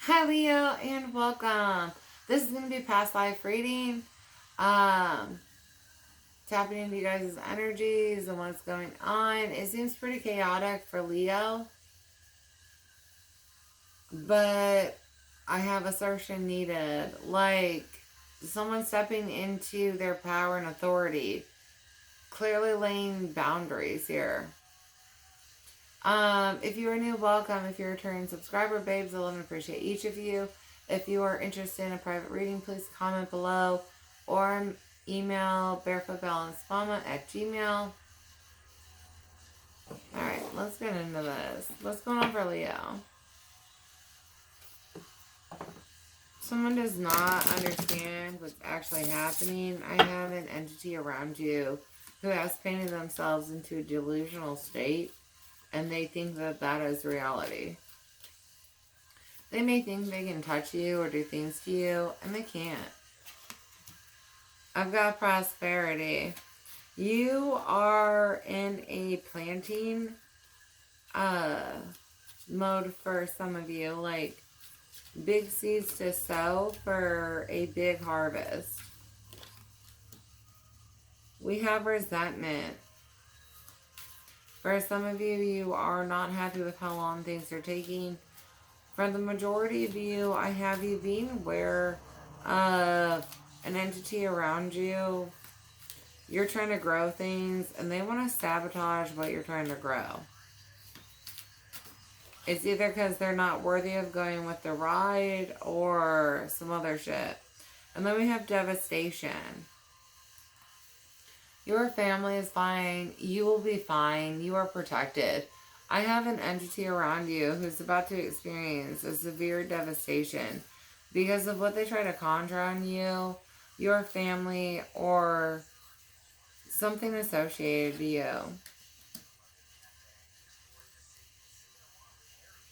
Hi Leo and welcome. This is going to be past life reading. Tapping into you guys' energies and what's going on. It seems pretty chaotic for Leo, but I have assertion needed. Like someone stepping into their power and authority, clearly laying boundaries here. If you are new, welcome. If you're a returning subscriber, babes, I love and appreciate each of you. If you are interested in a private reading, please comment below or email barefootbalancedmama@gmail. Alright, let's get into this. What's going on for Leo? Someone does not understand what's actually happening. I have an entity around you who has painted themselves into a delusional state, and they think that that is reality. They may think they can touch you or do things to you, and they can't. I've got prosperity. You are in a planting mode for some of you, like big seeds to sow for a big harvest. We have resentment. For some of you, you are not happy with how long things are taking. For the majority of you, I have you being aware of an entity around you. You're trying to grow things, and they want to sabotage what you're trying to grow. It's either because they're not worthy of going with the ride or some other shit. And then we have devastation. Your family is fine. You will be fine. You are protected. I have an entity around you who's about to experience a severe devastation because of what they try to conjure on you, your family, or something associated to you.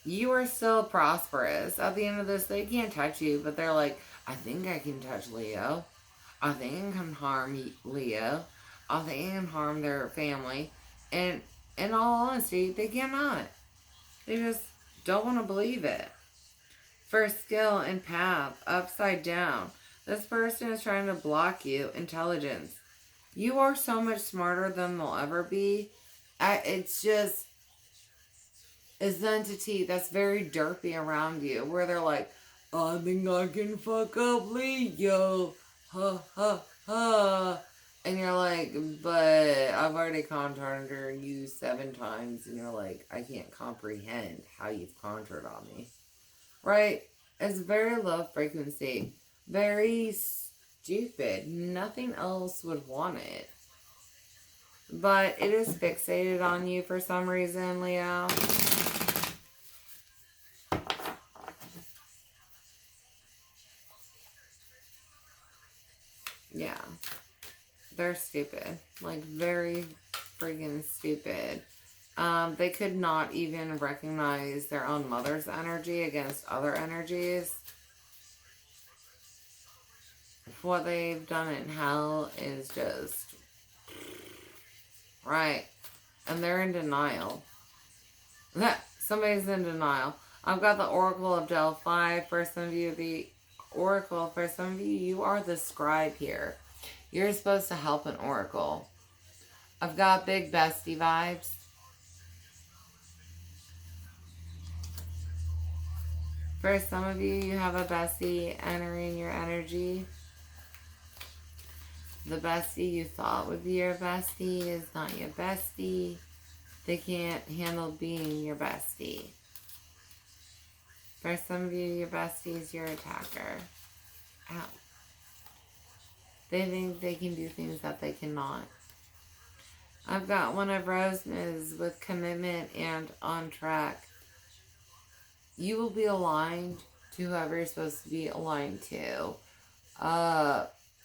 You are still prosperous. At the end of this, they can't touch you, but they're like, I think I can touch Leo. I think I can harm Leo. I think I can harm their family. And in all honesty, they cannot. They just don't want to believe it. For skill and path, upside down. This person is trying to block you. Intelligence. You are so much smarter than they'll ever be. It's just this entity that's very derpy around you, where they're like, I think I can fuck up Leo. Ha ha ha. And you're like, but I've already conjured you 7 times. And you're like, I can't comprehend how you've conjured on me. Right? It's very low frequency. Very stupid. Nothing else would want it. But it is fixated on you for some reason, Leo. Yeah. They're stupid. Like, very freaking stupid. They could not even recognize their own mother's energy against other energies. What they've done in hell is just... Right. And they're in denial. Somebody's in denial. I've got the Oracle of Delphi. For some of you, the Oracle. For some of you, you are the Scribe here. You're supposed to help an oracle. I've got big bestie vibes. For some of you, you have a bestie entering your energy. The bestie you thought would be your bestie is not your bestie. They can't handle being your bestie. For some of you, your bestie is your attacker. Ow. They think they can do things that they cannot. I've got one of Rose's with commitment and on track. You will be aligned to whoever you're supposed to be aligned to.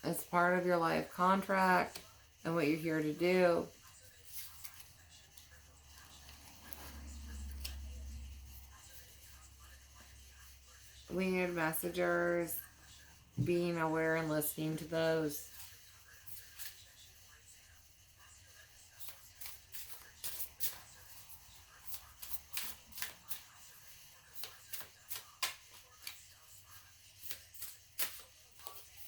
It's part of your life contract and what you're here to do. Winged messengers, being aware and listening to those.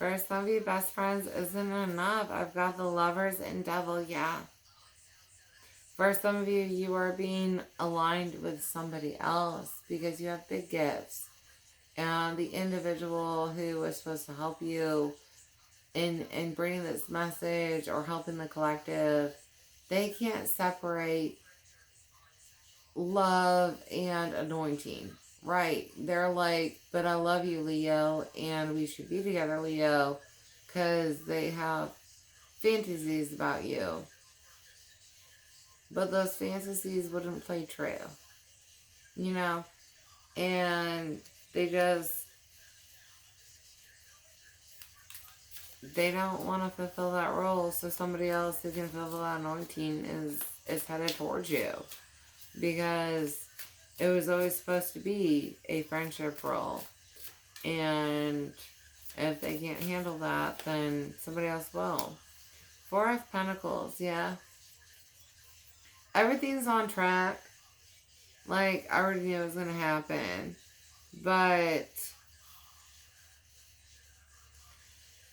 For some of you, best friends isn't enough. I've got the Lovers and Devil, yeah. For some of you, you are being aligned with somebody else because you have big gifts. And the individual who was supposed to help you in bringing this message or helping the collective, they can't separate love and anointing. Right. They're like, but I love you, Leo, and we should be together, Leo, because they have fantasies about you. But those fantasies wouldn't play true. You know? And they don't want to fulfill that role, so somebody else who can fulfill that anointing is headed towards you. Because it was always supposed to be a friendship role. And if they can't handle that, then somebody else will. Four of Pentacles, yeah. Everything's on track. Like, I already knew it was going to happen. But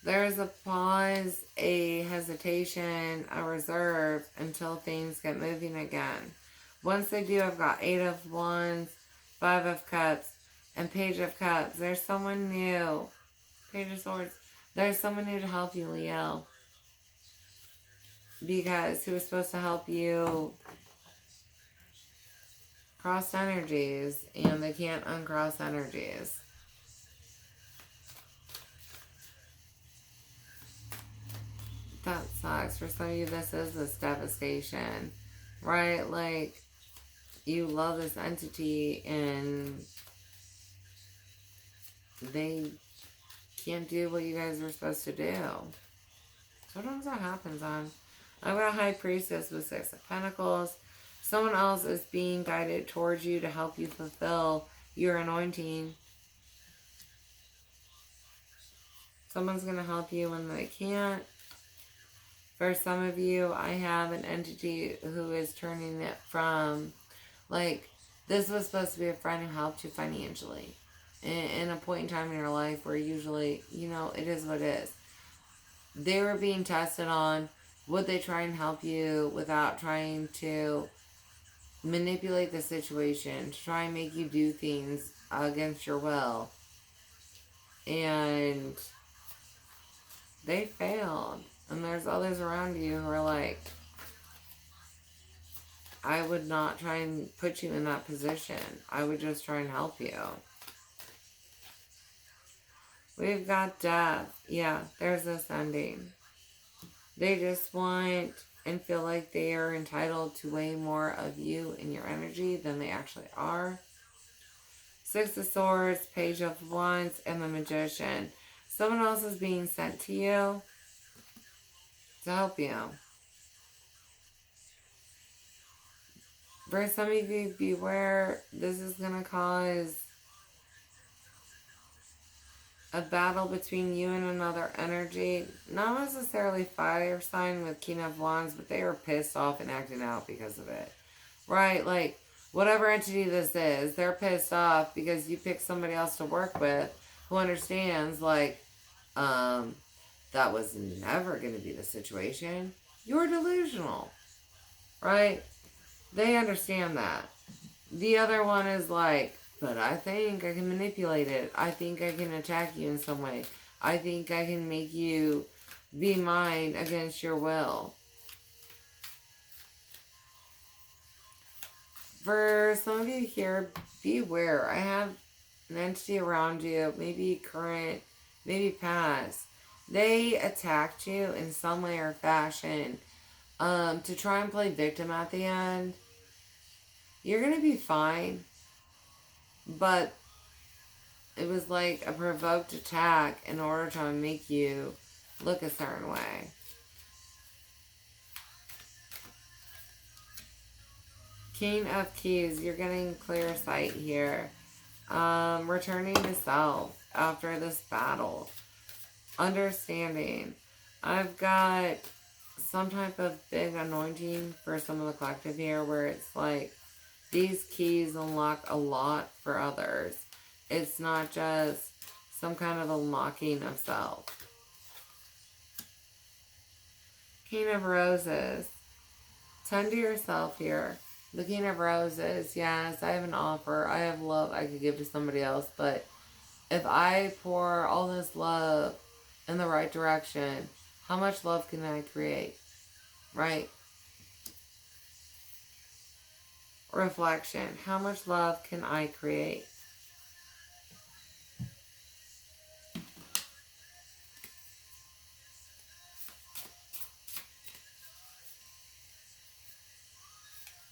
there's a pause, a hesitation, a reserve until things get moving again. Once they do, I've got 8 of Wands, 5 of Cups, and Page of Cups. There's someone new. Page of Swords. There's someone new to help you, Leo. Because who was supposed to help you cross energies, and they can't uncross energies. That sucks. For some of you, this is this devastation. Right? Like, you love this entity, and they can't do what you guys were supposed to do. Sometimes that happens on. I've got a High Priestess with 6 of Pentacles. Someone else is being guided towards you to help you fulfill your anointing. Someone's going to help you when they can't. For some of you, I have an entity who is turning it from, like, this was supposed to be a friend who helped you financially. In a point in time in your life where usually, you know, it is what it is. They were being tested on, would they try and help you without trying to manipulate the situation, to try and make you do things against your will. And they failed. And there's others around you who are like, I would not try and put you in that position. I would just try and help you. We've got Death. Yeah, there's this ending. They just want and feel like they are entitled to way more of you and your energy than they actually are. 6 of Swords, Page of Wands, and the Magician. Someone else is being sent to you to help you. For some of you, beware, this is going to cause a battle between you and another energy. Not necessarily fire sign with King of Wands, but they are pissed off and acting out because of it. Right? Like, whatever entity this is, they're pissed off because you picked somebody else to work with who understands, like, that was never going to be the situation. You're delusional. Right? They understand that. The other one is like, but I think I can manipulate it. I think I can attack you in some way. I think I can make you be mine against your will. For some of you here, beware. I have an entity around you, maybe current, maybe past. They attacked you in some way or fashion to try and play victim at the end. You're going to be fine. But it was like a provoked attack in order to make you look a certain way. King of Keys, you're getting clear sight here. Returning to self after this battle. Understanding. I've got some type of big anointing for some of the collective here where it's like, these keys unlock a lot for others. It's not just some kind of unlocking of self. King of Roses. Tend to yourself here. The King of Roses. Yes, I have an offer. I have love I could give to somebody else. But if I pour all this love in the right direction, how much love can I create? Right? Reflection. How much love can I create?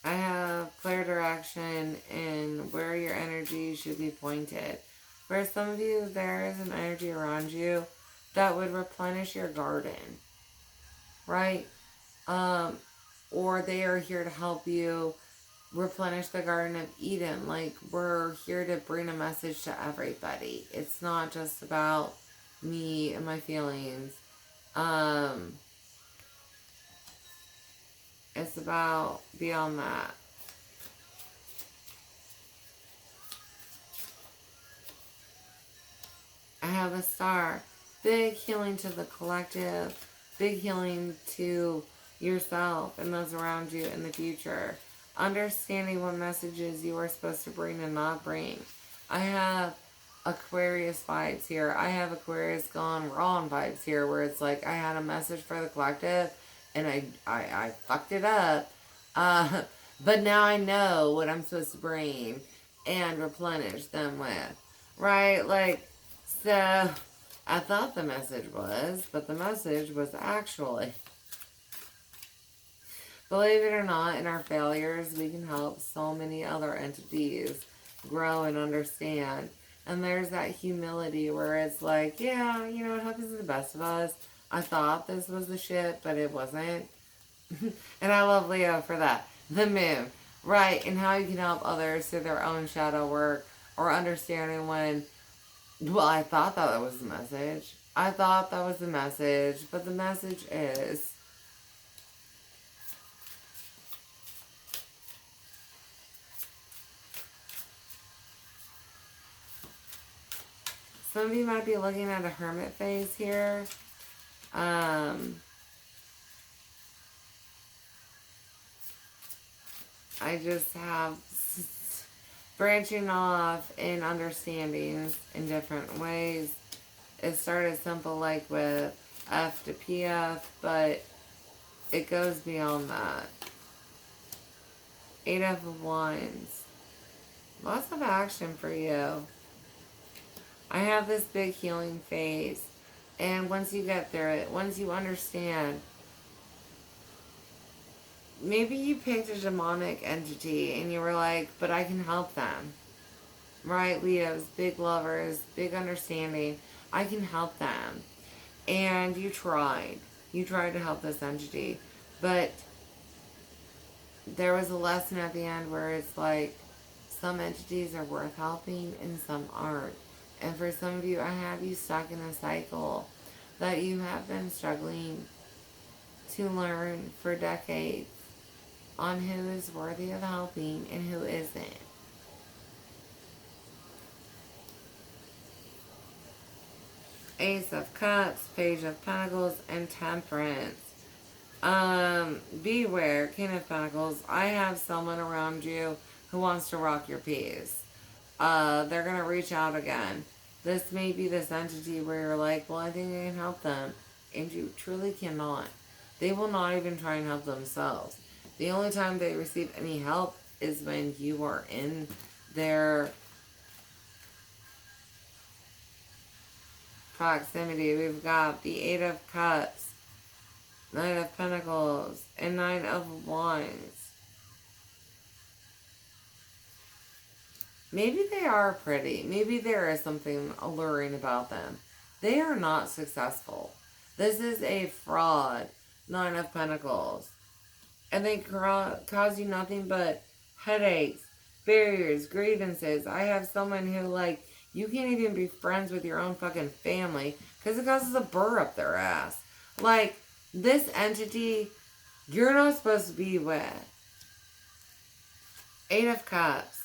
I have clear direction in where your energy should be pointed. For some of you, there is an energy around you that would replenish your garden, right? Or they are here to help you replenish the Garden of Eden. Like, we're here to bring a message to everybody. It's not just about me and my feelings. It's about beyond that. I have a star. Big healing to the collective. Big healing to yourself and those around you in the future. Understanding what messages you are supposed to bring and not bring. I have Aquarius vibes here. I have Aquarius gone wrong vibes here, where it's like I had a message for the collective and I fucked it up. But now I know what I'm supposed to bring and replenish them with. Right? Like, so I thought the message was, but the message was actually, believe it or not, in our failures, we can help so many other entities grow and understand. And there's that humility where it's like, yeah, you know, it happens to the best of us. I thought this was the shit, but it wasn't. And I love Leo for that. The moon, right? And how you can help others through their own shadow work, or understanding when, well, I thought that was the message. I thought that was the message, but the message is, some of you might be looking at a hermit phase here. I just have branching off in understandings in different ways. It started simple, like with F to PF, but it goes beyond that. 8 of Wands. Lots of action for you. I have this big healing phase. And once you get through it, once you understand, maybe you picked a demonic entity and you were like, but I can help them. Right, Leos, big lovers, big understanding. I can help them. And you tried. You tried to help this entity. But there was a lesson at the end where it's like, some entities are worth helping and some aren't. And for some of you, I have you stuck in a cycle that you have been struggling to learn for decades on who is worthy of helping and who isn't. Ace of Cups, Page of Pentacles, and Temperance. Beware, King of Pentacles. I have someone around you who wants to rock your peace. They're going to reach out again. This may be this entity where you're like, well, I think I can help them. And you truly cannot. They will not even try and help themselves. The only time they receive any help is when you are in their proximity. We've got the 8 of Cups, 9 of Pentacles, and 9 of Wands. Maybe they are pretty. Maybe there is something alluring about them. They are not successful. This is a fraud, 9 of Pentacles. And they cause you nothing but headaches, barriers, grievances. I have someone who, like, you can't even be friends with your own fucking family because it causes a burr up their ass. Like, this entity, you're not supposed to be with. 8 of Cups.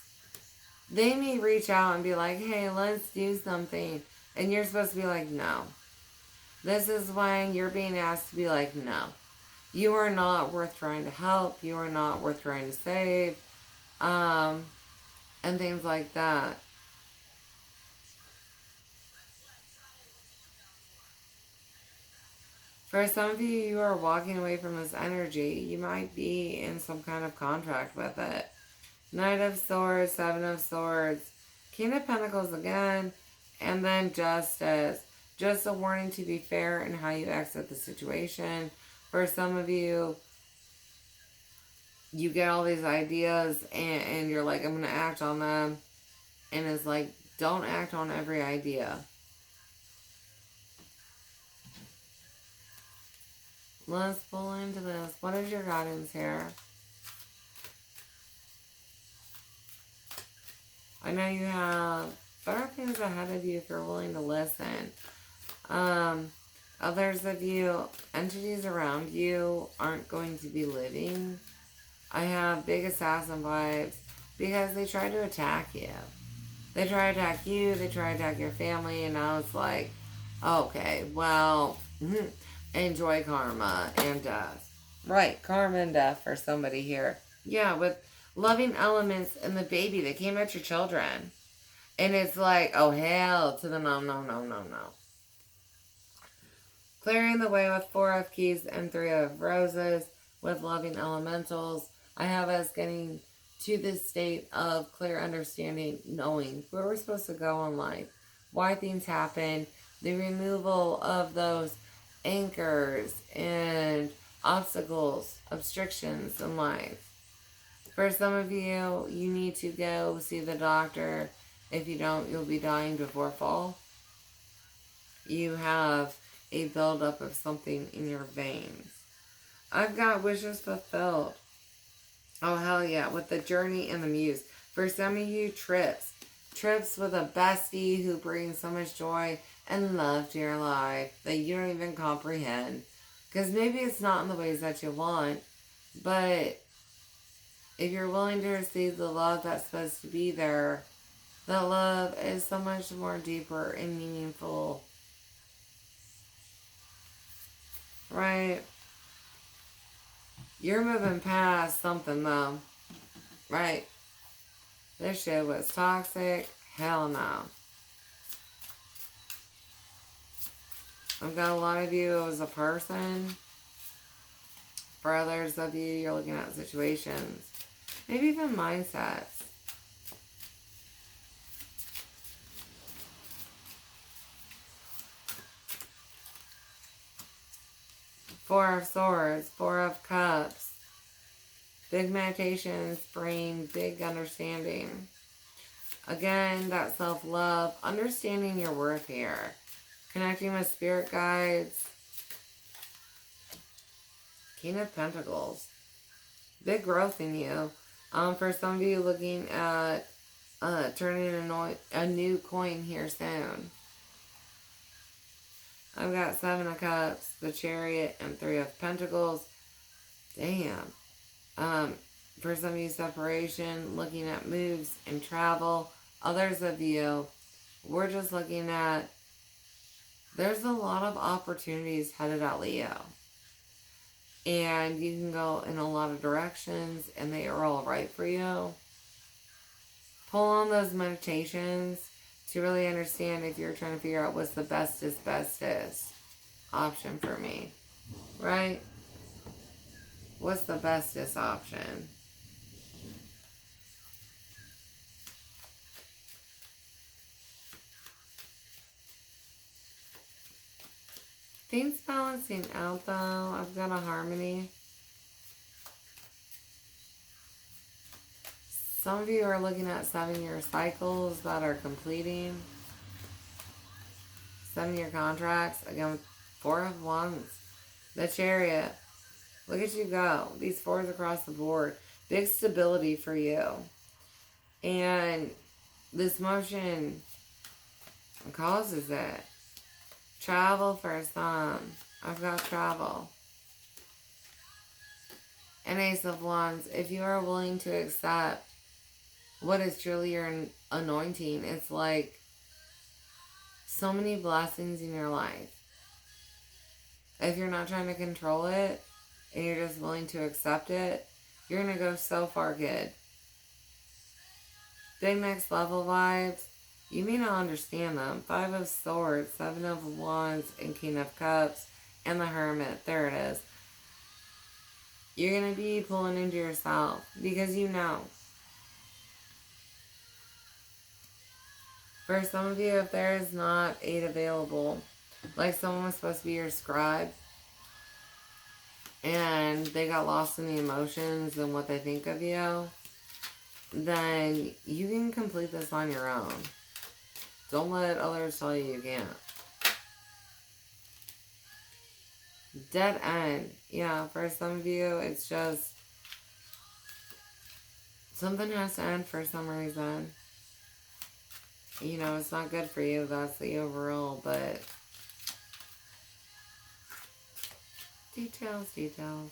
They may reach out and be like, hey, let's do something. And you're supposed to be like, no. This is when you're being asked to be like, no. You are not worth trying to help. You are not worth trying to save. And things like that. For some of you, you are walking away from this energy. You might be in some kind of contract with it. Knight of Swords, Seven of Swords, King of Pentacles again, and then Justice. Just a warning to be fair in how you exit the situation. For some of you, you get all these ideas and you're like, I'm going to act on them. And it's like, don't act on every idea. Let's pull into this. What is your guidance here? I know you have better things ahead of you if you're willing to listen. Others of you, entities around you aren't going to be living. I have big assassin vibes because they try to attack you. They try to attack you, they try to attack your family, and now it's like, okay, well, enjoy karma and death. Right, karma and death for somebody here. Yeah, with loving elements and the baby that came at your children. And it's like, oh, hell to the no, no, no, no, no. Clearing the way with 4 of Keys and 3 of Roses with loving elementals. I have us getting to this state of clear understanding, knowing where we're supposed to go in life, why things happen, the removal of those anchors and obstacles, obstructions in life. For some of you, you need to go see the doctor. If you don't, you'll be dying before fall. You have a buildup of something in your veins. I've got wishes fulfilled. Oh, hell yeah. With the journey and the muse. For some of you, trips. Trips with a bestie who brings so much joy and love to your life that you don't even comprehend. Because maybe it's not in the ways that you want, but if you're willing to receive the love that's supposed to be there, that love is so much more deeper and meaningful. Right? You're moving past something though. Right? This shit was toxic. Hell no. I've got a lot of you as a person. For others of you, you're looking at situations. Maybe even mindsets. Four of Swords, 4 of Cups. Big meditations bring big understanding. Again, that self-love, understanding your worth here. Connecting with spirit guides. King of Pentacles. Big growth in you. For some of you looking at turning a new coin here soon. I've got 7 of Cups, the Chariot, and 3 of Pentacles. Damn. For some of you, separation, looking at moves and travel. Others of you, we're just looking at, there's a lot of opportunities headed at Leo. And you can go in a lot of directions, and they are all right for you. Pull on those meditations to really understand if you're trying to figure out what's the bestest option for me. Right? What's the bestest option? Things balancing out though. I've got a harmony. Some of you are looking at 7-year cycles that are completing. 7-year contracts. Again, 4 of Wands. The Chariot. Look at you go. These 4s across the board. Big stability for you. And this motion causes it. Travel for some. I've got travel. And Ace of Wands. If you are willing to accept what is truly your anointing, it's like so many blessings in your life. If you're not trying to control it, and you're just willing to accept it, you're going to go so far, kid. Big next level vibes. You may not understand them. 5 of Swords, 7 of Wands, and King of Cups, and the Hermit. There it is. You're going to be pulling into yourself because you know. For some of you, if there is not aid available, like someone was supposed to be your scribe, and they got lost in the emotions and what they think of you, then you can complete this on your own. Don't let others tell you you can't. Dead end. Yeah, for some of you, it's just something has to end for some reason. You know, it's not good for you. That's the overall, but details.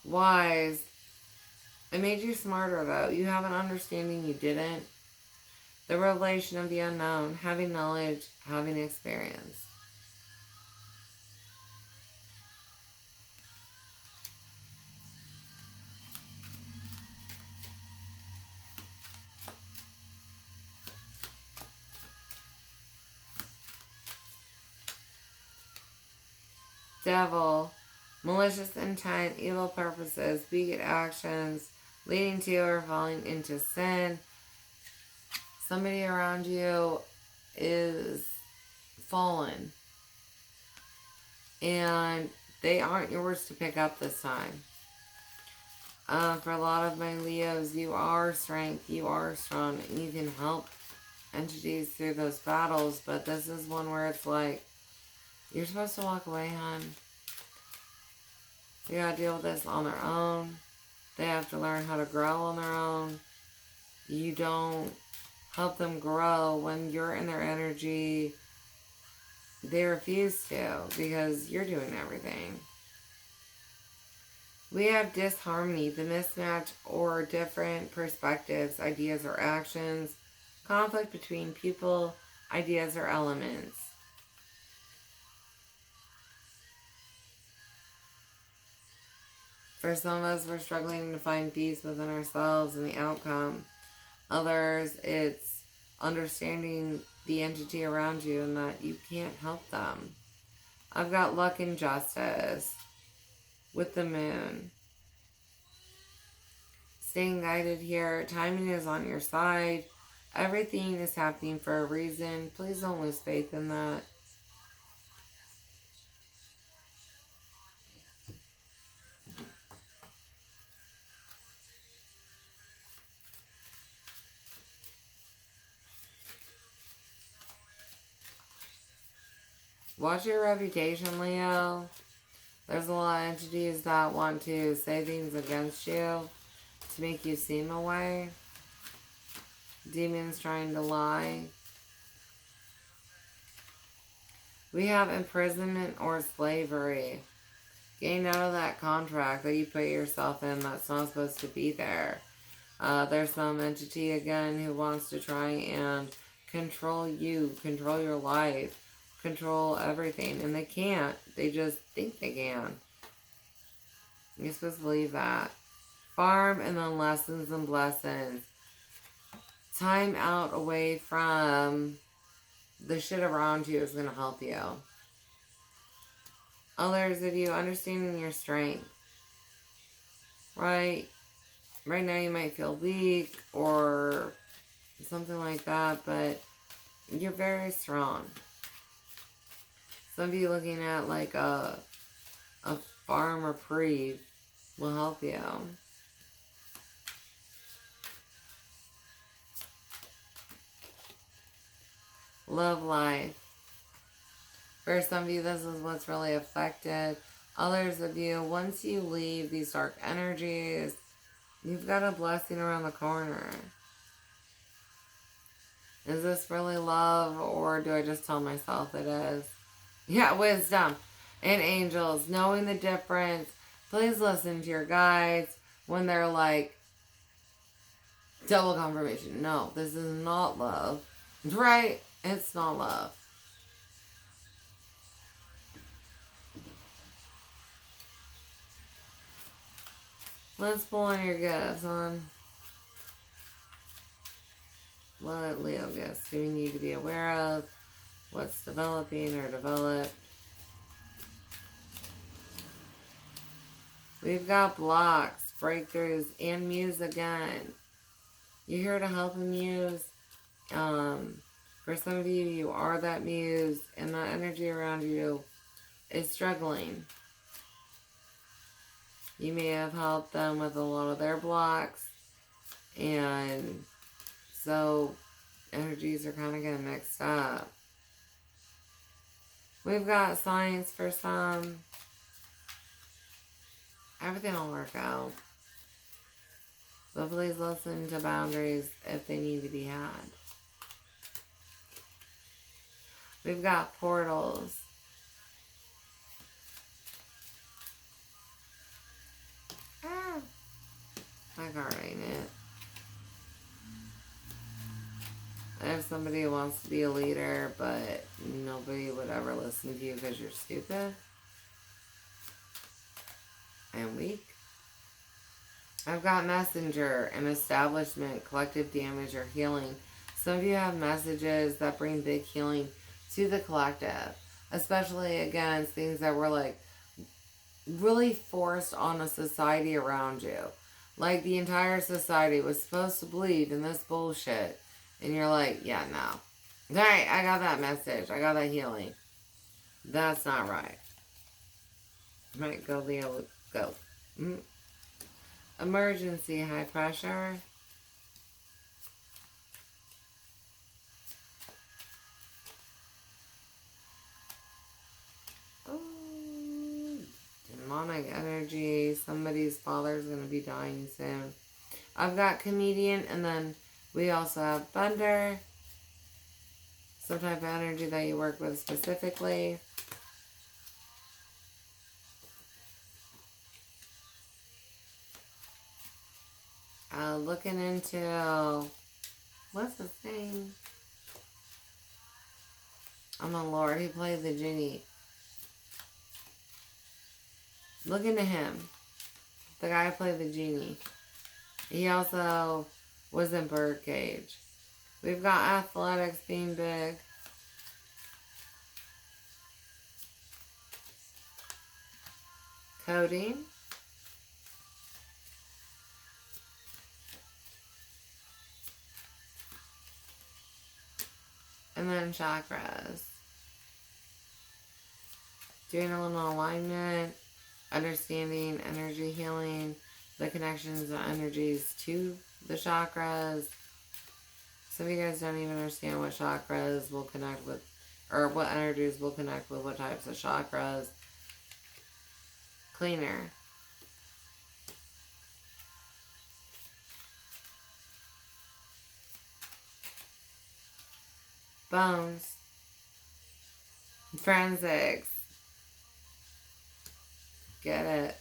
Wise. It made you smarter, though. You have an understanding you didn't. The revelation of the unknown. Having knowledge, having experience. Devil. Malicious intent, evil purposes, wicked actions, leading to or falling into sin. Somebody around you is fallen. And they aren't yours to pick up this time. For a lot of my Leos, you are strength, you are strong, and you can help entities through those battles. But this is one where it's like, you're supposed to walk away, hon. They gotta deal with this on their own. They have to learn how to grow on their own. You don't help them grow when you're in their energy. They refuse to because you're doing everything. We have disharmony, the mismatch or different perspectives, ideas or actions, conflict between people, ideas or elements. For some of us, we're struggling to find peace within ourselves and the outcome. Others, it's understanding the entity around you and that you can't help them. I've got luck and justice with the moon. Staying guided here. Timing is on your side. Everything is happening for a reason. Please don't lose faith in that. Watch your reputation, Leo. There's a lot of entities that want to say things against you to make you seem away. Demons trying to lie. We have imprisonment or slavery. Getting out of that contract that you put yourself in that's not supposed to be there. There's some entity again who wants to try and control you, control your life, control everything, and they can't. They just think they can. You're supposed to believe that. Farm and then lessons and blessings. Time out away from the shit around you is going to help you. Others of you understanding your strength. Right now you might feel weak or something like that, but you're very strong. Some of you looking at like a farm reprieve will help you. Love life. For some of you, this is what's really affected. Others of you, once you leave these dark energies, you've got a blessing around the corner. Is this really love, or do I just tell myself it is? Yeah, wisdom and angels, knowing the difference. Please listen to your guides when they're like, double confirmation. No, this is not love. Right? It's not love. Let's pull on your gifts, hon. What Leo gifts do we need to be aware of? What's developing or developed? We've got blocks, breakthroughs, and muse again. You're here to help a muse. For some of you, you are that muse, and the energy around you is struggling. You may have helped them with a lot of their blocks, and so energies are kind of getting mixed up. We've got science for some. Everything will work out. So please listen to boundaries if they need to be had. We've got portals. I can't write it. If somebody wants to be a leader, but nobody would ever listen to you because you're stupid and weak. I've got messenger and establishment, collective damage, or healing. Some of you have messages that bring big healing to the collective, especially against things that were like really forced on a society around you. Like the entire society was supposed to believe in this bullshit. And you're like, yeah, no. Alright, I got that message. I got that healing. That's not right. Right, go Leo, go. Emergency, high pressure. Oh, demonic energy. Somebody's father's going to be dying soon. I've got comedian, and then we also have thunder. Some type of energy that you work with specifically. Looking into, what's his name? Oh my Lord, he played the genie. Look into him. The guy who played the genie. He also was in Birdcage. We've got athletics being big. Coding. And then chakras. Doing a little alignment, understanding energy healing, the connections of energies to the chakras. Some of you guys don't even understand what chakras will connect with, or what energies will connect with what types of chakras. Cleaner. Bones. Forensics. Get it.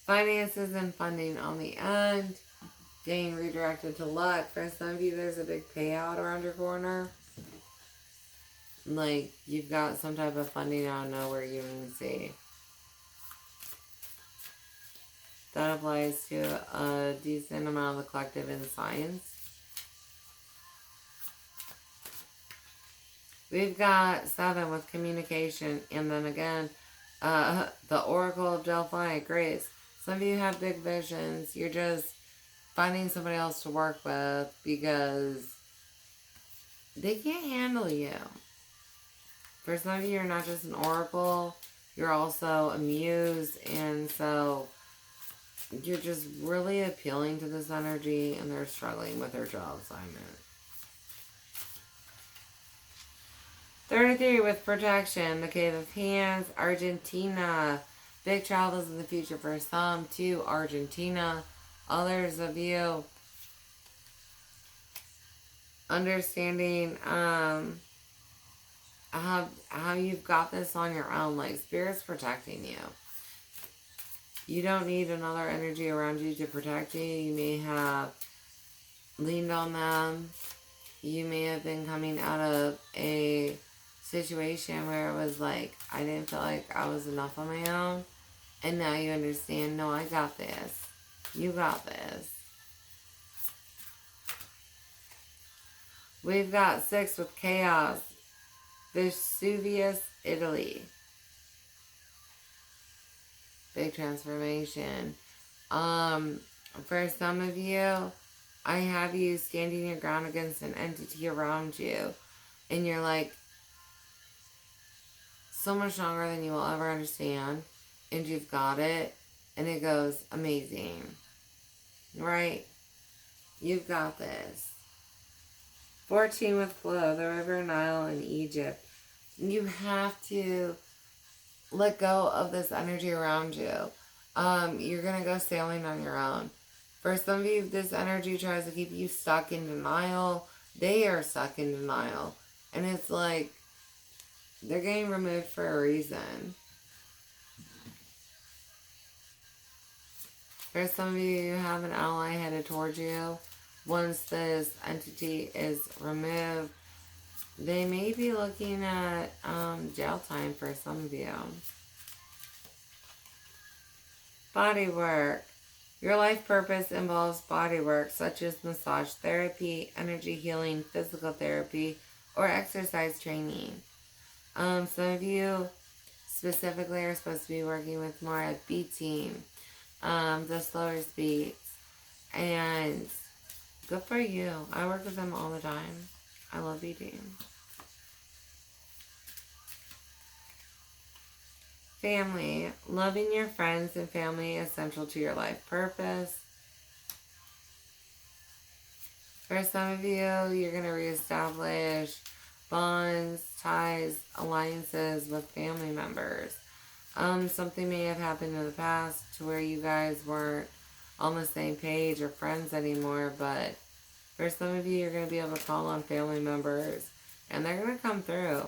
Finances and funding on the end. Getting redirected to luck. For some of you, there's a big payout around your corner. Like, you've got some type of funding out of nowhere you don't even see. That applies to a decent amount of the collective in science. We've got 7 with communication. And then again, the Oracle of Delphi, Grace. Some of you have big visions. You're just finding somebody else to work with because they can't handle you. For some of you, you're not just an oracle. You're also a muse. And so you're just really appealing to this energy, and they're struggling with their job assignment. 33 with protection, the Cave of Hands, Argentina. Big travels in the future for some to Argentina. Others of you understanding how you've got this on your own, like Spirit's protecting you. You don't need another energy around you to protect you. You may have leaned on them. You may have been coming out of a situation where it was like, I didn't feel like I was enough on my own. And now you understand, no, I got this. You got this. We've got 6 with chaos. Vesuvius, Italy. Big transformation. For some of you, I have you standing your ground against an entity around you. And you're like, so much stronger than you will ever understand. And you've got it. And it goes, amazing. Right? You've got this. 14 with flow, the river Nile in Egypt. You have to let go of this energy around you. You're going to go sailing on your own. For some of you, this energy tries to keep you stuck in denial. They are stuck in denial. And it's like, they're getting removed for a reason. For some of you, you have an ally headed towards you. Once this entity is removed, they may be looking at jail time for some of you. Body work. Your life purpose involves body work such as massage therapy, energy healing, physical therapy, or exercise training. Some of you specifically are supposed to be working with more at beating, the slower speeds. And good for you. I work with them all the time. I love beating. Family. Loving your friends and family is central to your life purpose. For some of you, you're going to reestablish bonds, ties, alliances with family members. Something may have happened in the past to where you guys weren't on the same page or friends anymore, but for some of you, you're going to be able to call on family members, and they're going to come through.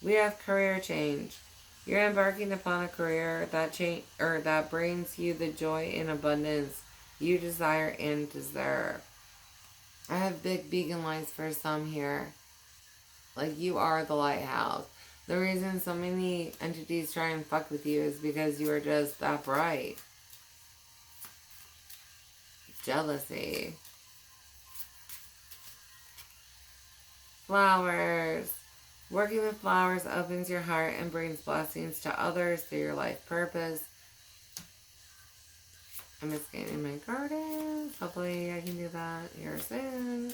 We have career change. You're embarking upon a career that brings you the joy and abundance you desire and deserve. I have big beacon lights for some here. Like, you are the lighthouse. The reason so many entities try and fuck with you is because you are just that bright. Jealousy. Flowers. Working with flowers opens your heart and brings blessings to others through your life purpose. I'm just getting in my garden. Hopefully I can do that here soon.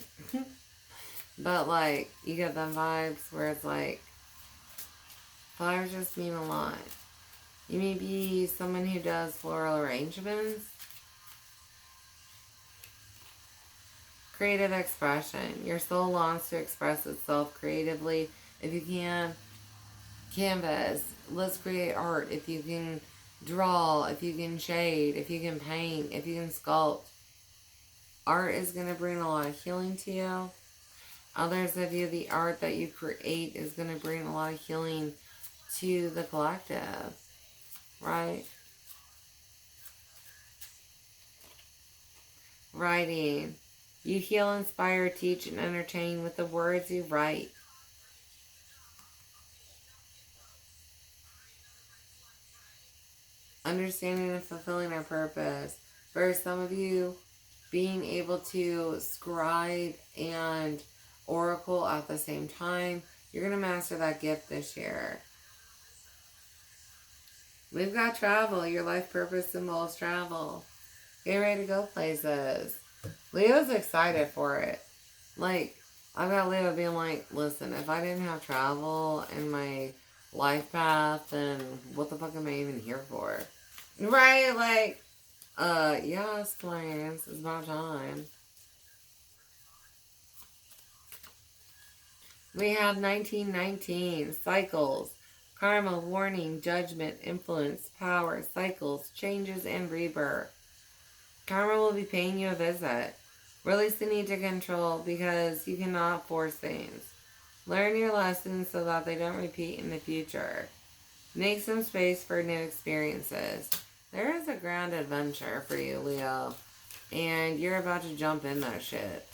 But like, you get them vibes where it's like, flowers just mean a lot. You may be someone who does floral arrangements. Creative expression. Your soul longs to express itself creatively. If you can, canvas. Let's create art. If you can draw, if you can shade, if you can paint, if you can sculpt. Art is going to bring a lot of healing to you. Others of you, the art that you create is going to bring a lot of healing to the collective. Right? Writing. You heal, inspire, teach, and entertain with the words you write. Understanding and fulfilling our purpose. For some of you, being able to scribe and oracle at the same time, you're going to master that gift this year. We've got travel. Your life purpose involves travel. Get ready to go places. Leo's excited for it. Like, I've got Leo being like, listen, if I didn't have travel in my life path, then what the fuck am I even here for? Right? Like, yes, plans. It's about time. We have 1919. Cycles. Karma, warning, judgment, influence, power, cycles, changes, and rebirth. Karma will be paying you a visit. Release the need to control because you cannot force things. Learn your lessons so that they don't repeat in the future. Make some space for new experiences. There is a grand adventure for you, Leo. And you're about to jump in that shit.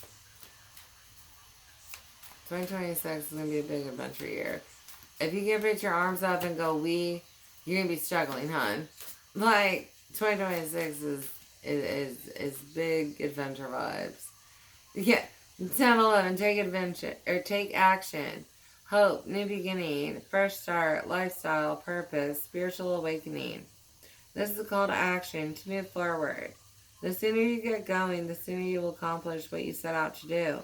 2026 is going to be a big adventure year. If you can put your arms up and go, we, You're gonna be struggling, hon. Like 2026 is big adventure vibes. Yeah. 10-11, take adventure or take action. Hope, new beginning, fresh start, lifestyle, purpose, spiritual awakening. This is a call to action to move forward. The sooner you get going, the sooner you will accomplish what you set out to do.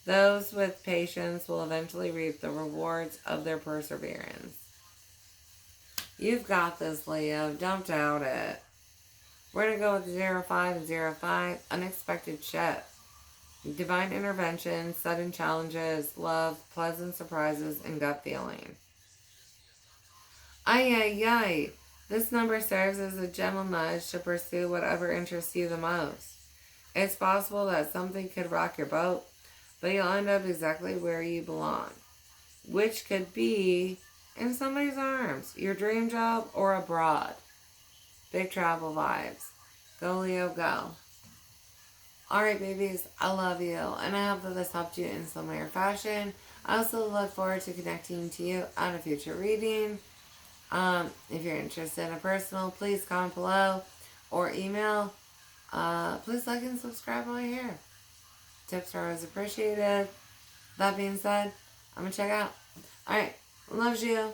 Those with patience will eventually reap the rewards of their perseverance. You've got this, Leo. Don't doubt it. We're going to go with 05 and 05. Unexpected shift. Divine intervention, sudden challenges, love, pleasant surprises, and gut feeling. Ay, ay, ay. This number serves as a gentle nudge to pursue whatever interests you the most. It's possible that something could rock your boat, but you'll end up exactly where you belong, which could be in somebody's arms, your dream job, or abroad. Big travel vibes. Go, Leo, go. Alright, babies, I love you, and I hope that this helped you in some way or fashion. I also look forward to connecting to you on a future reading. If you're interested in a personal, please comment below or email. Please like and subscribe while you're here. Tips are always appreciated. That being said, I'm going to check out. Alright, loves you.